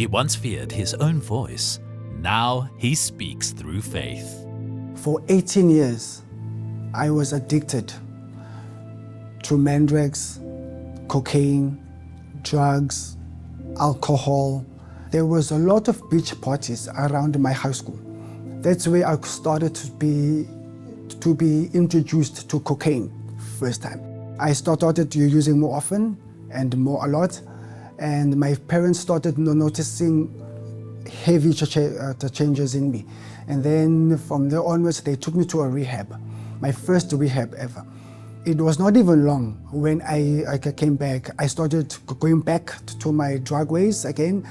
He once feared his own voice. Now he speaks through faith. For 18 years, I was addicted to mandrax, cocaine, drugs, alcohol. There was a lot of beach parties around my high school. That's where I started to be introduced to cocaine first time. I started using more often and more a lot, and my parents started noticing heavy changes in me. And then from there onwards, they took me to a rehab, my first rehab ever. It was not even long when I came back. I started going back to my drug ways again.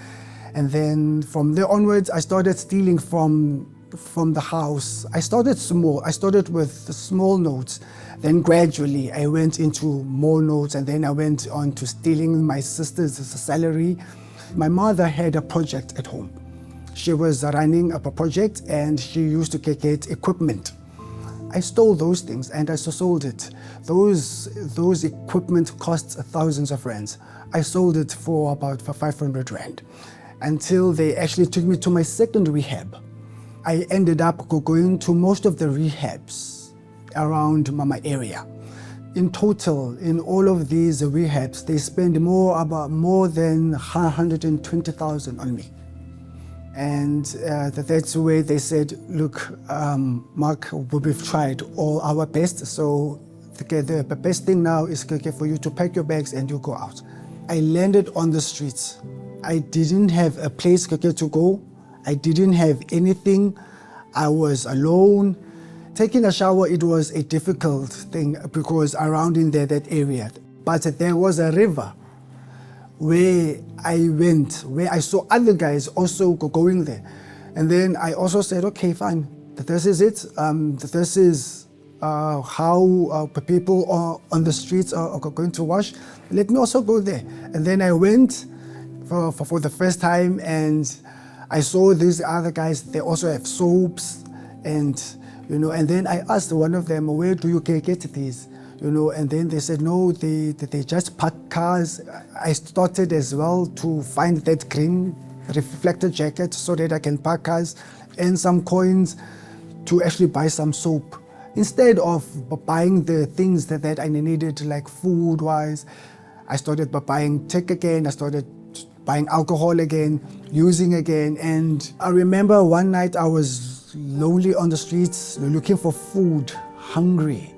And then from there onwards, I started stealing from the house. I started small. I started with small notes. Then gradually, I went into more notes, and then I went on to stealing my sister's salary. My mother had a project at home. She was running up a project, and she used to get equipment. I stole those things and I sold it. Those equipment cost thousands of rands. I sold it for about 500 rand until they actually took me to my second rehab. I ended up going to most of the rehabs around my area. In total, in all of these rehabs, they spend more than 120,000 on me. And that's where they said, look, Mark, we've tried all our best, so the best thing now is for you to pack your bags and you go out. I landed on the streets. I didn't have a place to go. I didn't have anything. I was alone. Taking a shower, it was a difficult thing because around in that area. But there was a river where I went, where I saw other guys also going there. And then I also said, okay, fine, this is it. This is how people on the streets are going to wash. Let me also go there. And then I went for the first time, and I saw these other guys. They also have soaps, and and then I asked one of them, where do you get these? And then they said, no, they just park cars. I started as well to find that green reflector jacket so that I can park cars and some coins to actually buy some soap. Instead of buying the things that I needed, like food-wise, I started buying tech again. I started buying alcohol again, using again. And I remember one night I was lonely on the streets, looking for food, hungry.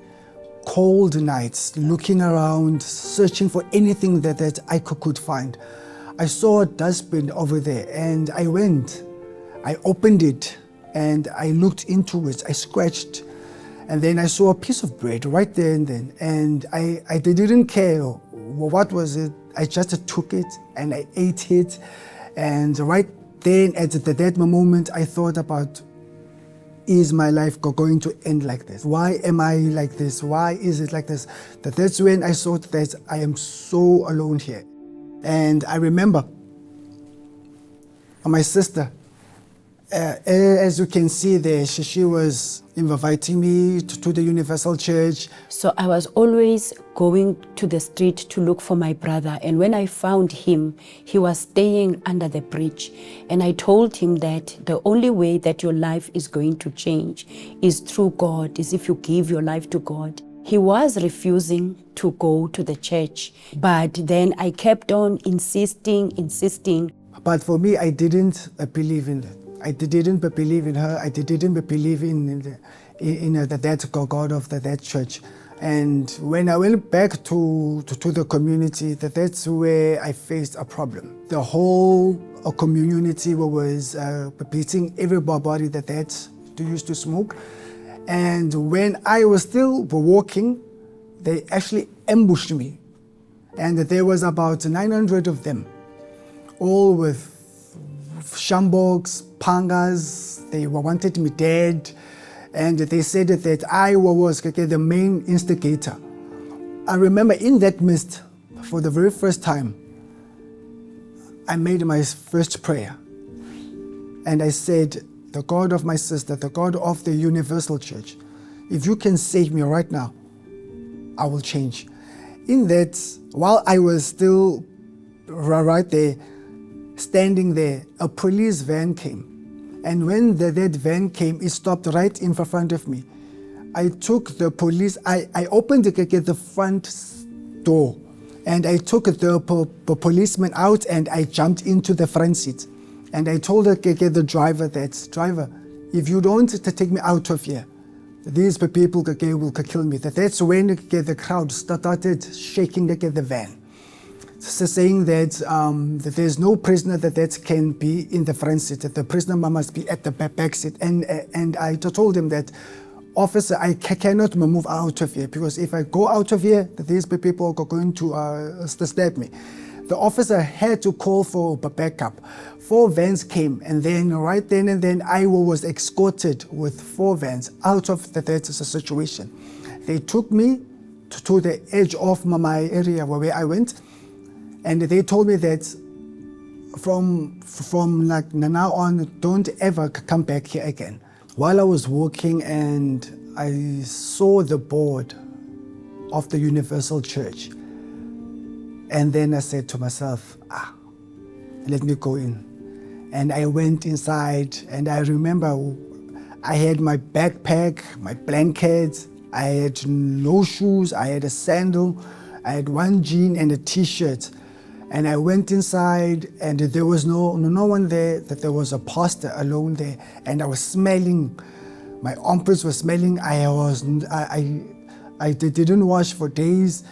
Cold nights, looking around, searching for anything that I could find. I saw a dustbin over there, and I went. I opened it, and I looked into it. I scratched, and then I saw a piece of bread right there and then. And I didn't care what was it. I just took it, and I ate it. And right then, at that moment, I thought about, is my life going to end like this? Why am I like this? Why is it like this? That's when I thought that I am so alone here. And I remember my sister, as you can see there, she was inviting me to the Universal Church. So I was always going to the street to look for my brother. And when I found him, he was staying under the bridge. And I told him that the only way that your life is going to change is through God, is if you give your life to God. He was refusing to go to the church. But then I kept on insisting. But for me, I didn't believe in it. I didn't believe in her. I didn't believe in that God of that church. And when I went back to the community, that's where I faced a problem. The whole community was beating everybody that used to smoke. And when I was still walking, they actually ambushed me. And there was about 900 of them, all with shamboks, pangas. They wanted me dead. And they said that I was the main instigator. I remember in that midst, for the very first time, I made my first prayer. And I said, the God of my sister, the God of the Universal Church, if you can save me right now, I will change. In that, while I was still right there, standing there, a police van came. And when that van came, it stopped right in front of me. I took the police, I opened the front door, and I took the policeman out, and I jumped into the front seat. And I told the driver that, driver, if you don't take me out of here, these people will kill me. That's when the crowd started shaking the van, saying that there's no prisoner that can be in the front seat. The prisoner must be at the back seat. And I told him that, officer, I cannot move out of here, because if I go out of here, these people are going to stab me. The officer had to call for backup. 4 vans came, and then right then and then I was escorted with 4 vans out of that situation. They took me to the edge of my area where I went, and they told me that from like now on, don't ever come back here again. While I was walking and I saw the board of the Universal Church, and then I said to myself, let me go in. And I went inside, and I remember I had my backpack, my blankets, I had no shoes, I had a sandal, I had 1 jean and a t-shirt. And I went inside, and there was no one there, that there was a pastor alone there. And I was smelling, my armpits were smelling. I didn't wash for days.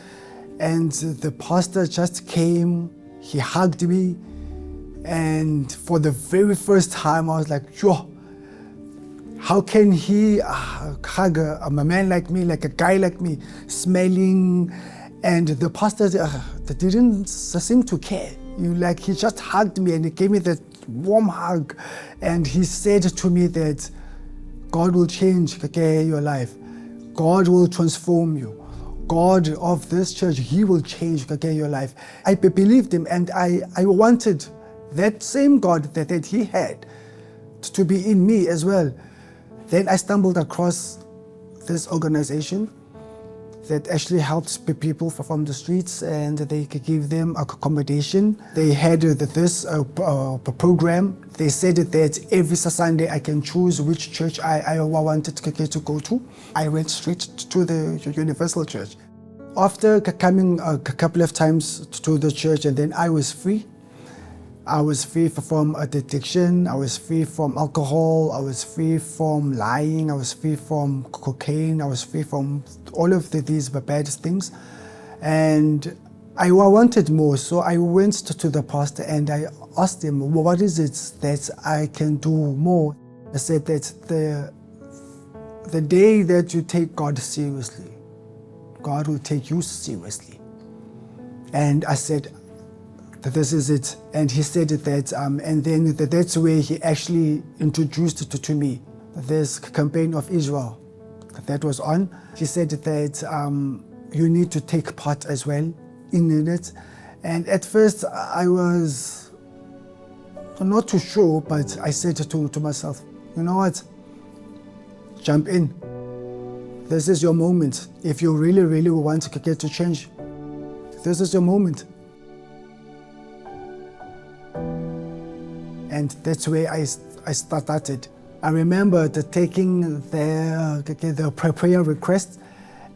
And the pastor just came, he hugged me. And for the very first time, I was like, yo, how can he hug a man like me, like a guy like me, smelling? And the pastor didn't seem to care. He just hugged me, and he gave me that warm hug. And he said to me that God will change your life. God will transform you. God of this church, he will change your life. I believed him, and I wanted that same God that he had to be in me as well. Then I stumbled across this organization that actually helps people from the streets, and they could give them accommodation. They had this program. They said that every Sunday I can choose which church I wanted to go to. I went straight to the Universal Church. After coming a couple of times to the church, and then I was free. I was free from addiction, I was free from alcohol, I was free from lying, I was free from cocaine, I was free from all of these bad things. And I wanted more, so I went to the pastor and I asked him, well, what is it that I can do more? I said that the day that you take God seriously, God will take you seriously. And I said, this is it. And he said that, and then that's where he actually introduced it to me, this campaign of Israel that was on. He said that you need to take part as well in it. And at first I was not too sure, but I said to myself, you know what, jump in. This is your moment. If you really, really want to get to change, this is your moment. And that's where I started. I remember taking the prayer request,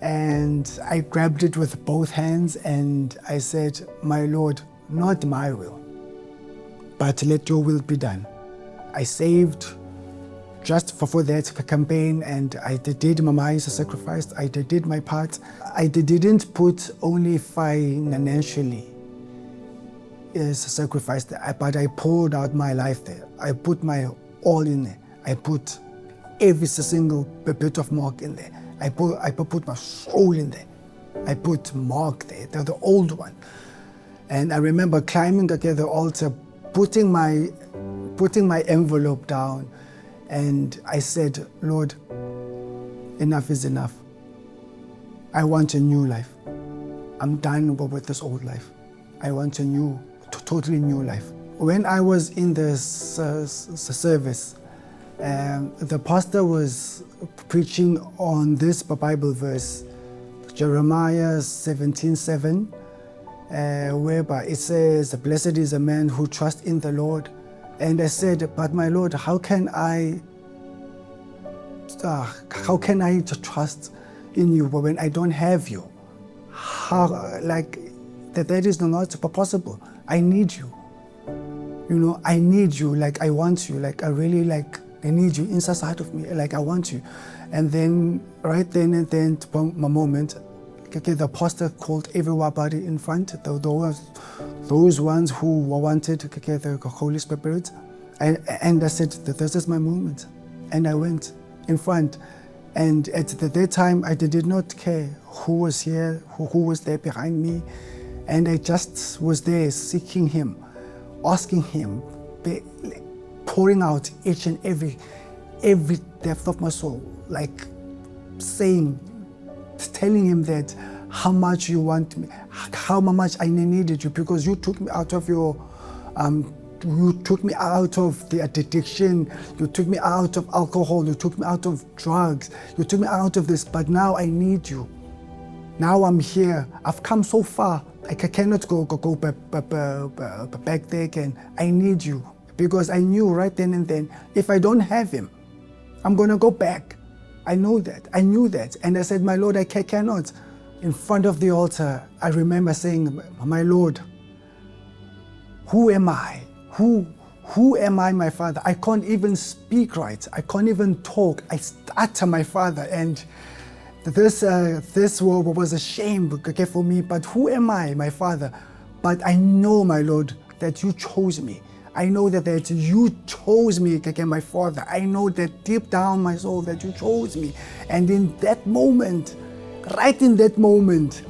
and I grabbed it with both hands and I said, my Lord, not my will, but let your will be done. I saved just for that campaign, and I did my sacrifice, I did my part. I didn't put only financially is sacrificed, but I poured out my life there. I put my all in there. I put every single bit of Mark in there. I put my soul in there. I put Mark there, the old one. And I remember climbing the altar, putting my envelope down, and I said, Lord, enough is enough. I want a new life. I'm done with this old life. I want a new, totally new life. When I was in the service, the pastor was preaching on this Bible verse, Jeremiah 17:7. whereby it says, blessed is a man who trusts in the Lord. And I said, but my Lord, how can I trust in you when I don't have you? How, like, that is not possible. I need you. You know, I need you, like I want you, like I really like, I need you inside of me, like I want you. And then, right then and then, my moment, okay, the pastor called everybody in front, those ones who wanted the Holy Spirit. And I said, this is my moment. And I went in front. And at that time, I did not care who was here, who was there behind me. And I just was there seeking him, asking him, pouring out each and every depth of my soul, like saying, telling him that how much you want me, how much I needed you, because you took me out of your, you took me out of the addiction, you took me out of alcohol, you took me out of drugs, you took me out of this, but now I need you. Now I'm here, I've come so far, I cannot go back there again. I need you, because I knew right then and then, if I don't have him, I'm gonna go back. I know that, I knew that. And I said, my Lord, I cannot. In front of the altar, I remember saying, my Lord, who am I? Who am I, my Father? I can't even speak right. I can't even talk. I stutter, my Father. And this was a shame for me. But who am I, my Father? But I know, my Lord, that you chose me. I know that you chose me, my Father. I know that deep down my soul that you chose me. And in that moment, right in that moment,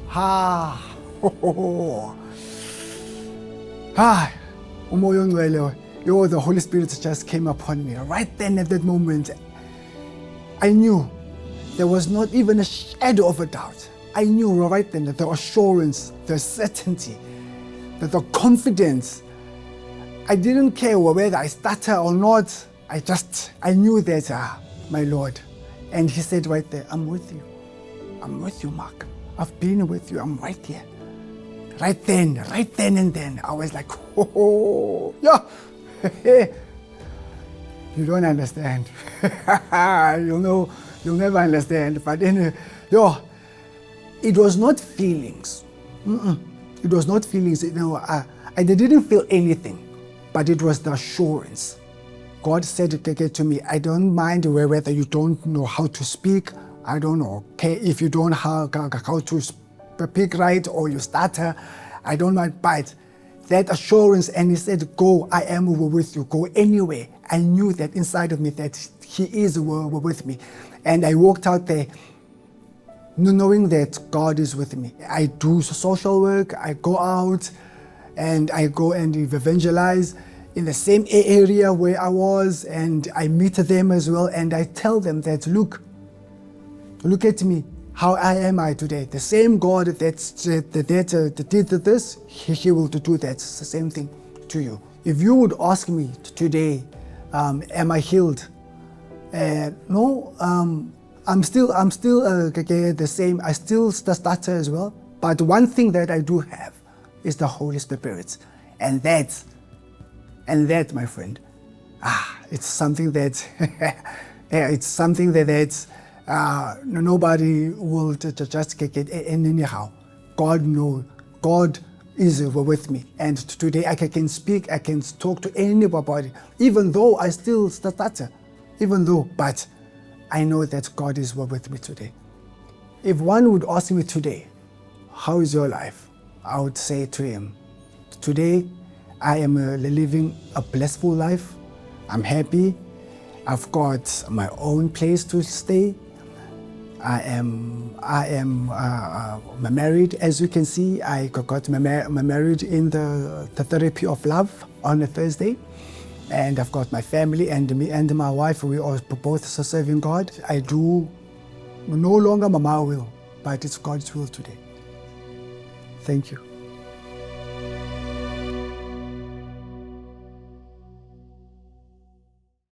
the Holy Spirit just came upon me. Right then at that moment, I knew there was not even a shadow of a doubt. I knew right then that the assurance, the certainty, that the confidence, I didn't care whether I stutter or not. I knew that, my Lord. And he said right there, I'm with you. I'm with you, Mark. I've been with you. I'm right here. Right then and then, I was like, oh, yeah. You don't understand. You'll never understand. But then, it was not feelings. It was not feelings. I didn't feel anything. But it was the assurance. God said to me, I don't mind whether you don't know how to speak. I don't know if you don't know how to speak right or you stutter. I don't mind. But that assurance, and he said, go, I am with you. Go anywhere. I knew that inside of me that he is with me. And I walked out there knowing that God is with me. I do social work. I go out and I go and evangelize in the same area where I was, and I meet them as well, and I tell them that, look at me, how am I today? The same God that did this, he will do that, the same thing to you. If you would ask me today, am I healed? No, I'm still the same. I still stutter as well. But one thing that I do have is the Holy Spirit, and that, my friend, it's something that nobody will just get anyhow. God knows. God is with me, and today I can speak. I can talk to anybody, even though I still stutter, but I know that God is with me today. If one would ask me today, how is your life? I would say to him, today I am living a blissful life. I'm happy. I've got my own place to stay. I am married, as you can see. I got married in the therapy of love on a Thursday. And I've got my family, and me and my wife, we are both serving God. I do no longer my will, but it's God's will today. Thank you.